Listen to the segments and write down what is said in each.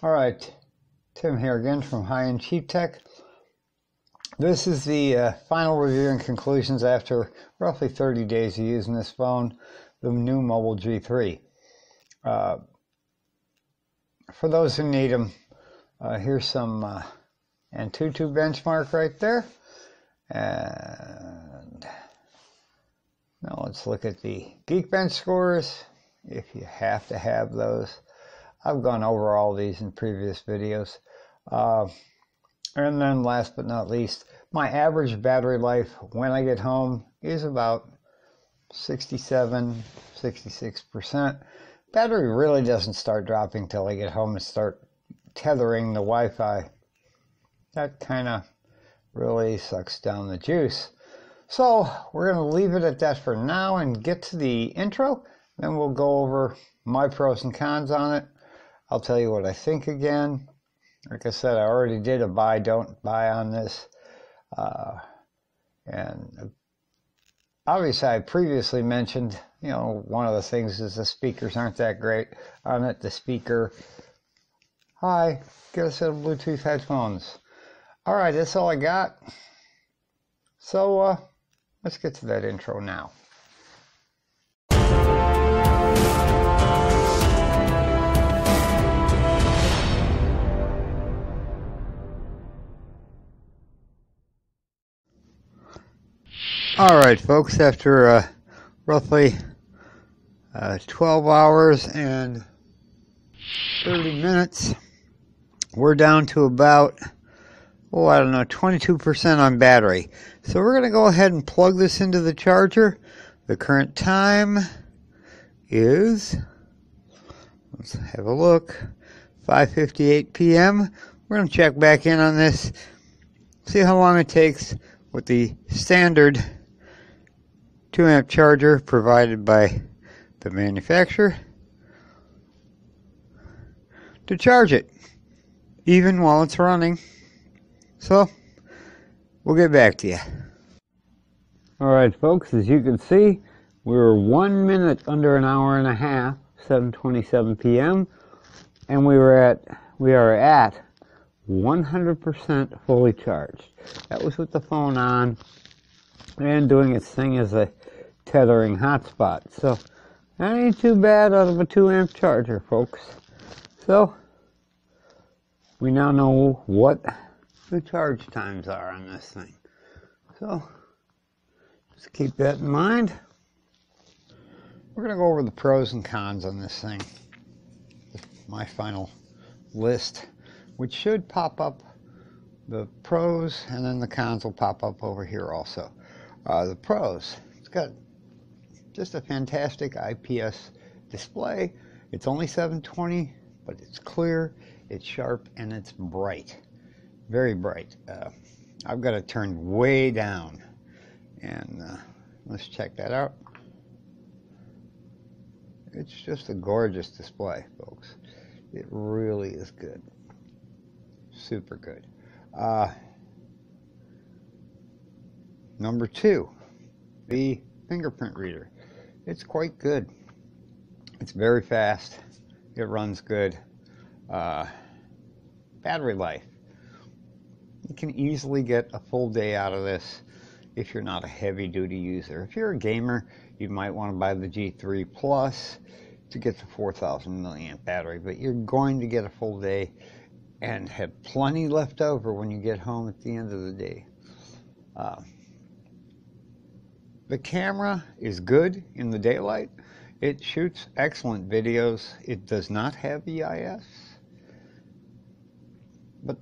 Alright, Tim here again from High End Cheap Tech. This is the final review and conclusions after roughly 30 days of using this phone, the Nuu Mobile G3. For those who need them, here's some Antutu benchmark right there. And now let's look at the Geekbench scores, if you have to have those. I've gone over all these in previous videos. And then last but not least, my average battery life when I get home is about 67, 66%. Battery really doesn't start dropping till I get home and start tethering the Wi-Fi. That kind of really sucks down the juice. So we're going to leave it at that for now and get to the intro. Then we'll go over my pros and cons on it. I'll tell you what I think again. Like I said, I already did a buy, don't buy on this. And obviously I previously mentioned, you know, one of the things is the speakers aren't that great on it. The speaker, hi, get a set of Bluetooth headphones. All right, that's all I got. So let's get to that intro now. Alright folks, after roughly 12 hours and 30 minutes, we're down to about, I don't know, 22% on battery. So we're going to go ahead and plug this into the charger. The current time is, let's have a look, 5:58 p.m. We're going to check back in on this, see how long it takes with the standard 2-amp charger provided by the manufacturer to charge it, even while it's running. So, we'll get back to you. Alright folks, as you can see, we're 1 minute under an hour and a half, 7:27 p.m. and we are at 100% fully charged. That was with the phone on and doing its thing as a tethering hotspot. So that ain't too bad out of a 2-amp charger, folks. So we now know what the charge times are on this thing. So just keep that in mind. We're going to go over the pros and cons on this thing. My final list, which should pop up the pros, and then the cons will pop up over here also. The pros, it's got just a fantastic IPS display. It's only 720, but it's clear, it's sharp, and it's bright. Very bright. I've got it turned way down, and let's check that out. It's just a gorgeous display, folks. It really is good. Super good. Number 2, the fingerprint reader. It's quite good. It's very fast. It runs good. Battery life. You can easily get a full day out of this if you're not a heavy-duty user. If you're a gamer, you might want to buy the G3 Plus to get the 4,000 milliamp battery, but you're going to get a full day and have plenty left over when you get home at the end of the day. The camera is good in the daylight. It shoots excellent videos. It does not have EIS, but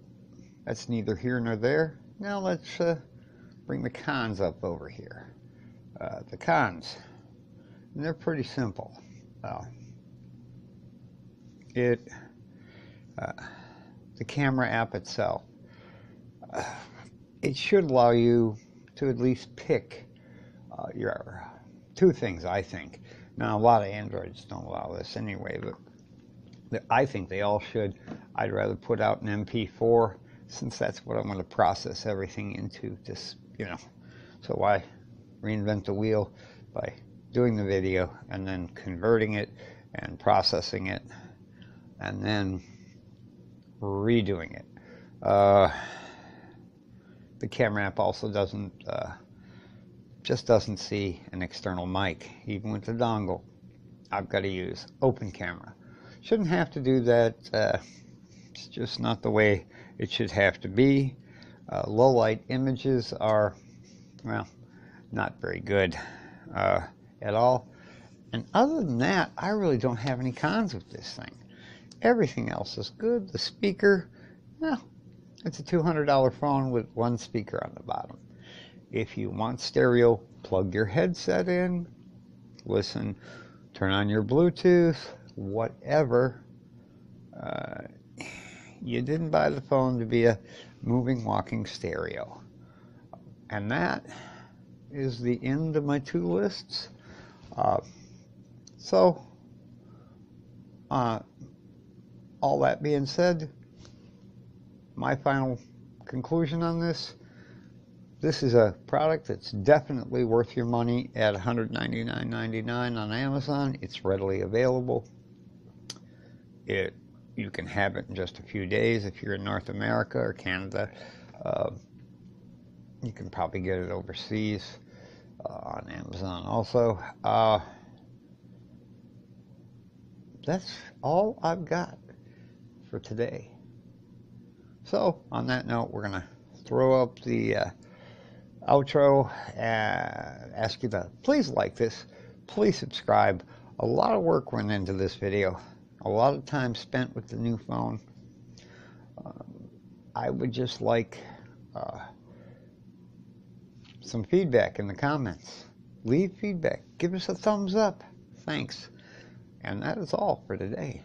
that's neither here nor there. Now let's bring the cons up over here. The cons, and they're pretty simple. The camera app itself, it should allow you to at least pick your 2 things, I think. Now, a lot of Androids don't allow this anyway, but I think they all should. I'd rather put out an MP4, since that's what I'm going to process everything into, just, you know. So why reinvent the wheel by doing the video and then converting it and processing it and then redoing it. The camera app also doesn't see an external mic, even with the dongle. I've got to use open camera. Shouldn't have to do that. It's just not the way it should have to be. Low light images are, well, not very good at all. And other than that, I really don't have any cons with this thing. Everything else is good. The speaker, well, it's a $200 phone with one speaker on the bottom. If you want stereo, plug your headset in, listen, turn on your Bluetooth, whatever. You didn't buy the phone to be a moving, walking stereo. And that is the end of my 2 lists. All that being said, my final conclusion on this is a product that's definitely worth your money at $199.99 on Amazon. It's readily available. You can have it in just a few days if you're in North America or Canada. You can probably get it overseas on Amazon also. That's all I've got for today. So, on that note, we're going to throw up the outro and ask you to please like this, please subscribe. A lot of work went into this video, a lot of time spent with the new phone. I would just like some feedback in the comments. Leave feedback, give us a thumbs up. Thanks. And that is all for today.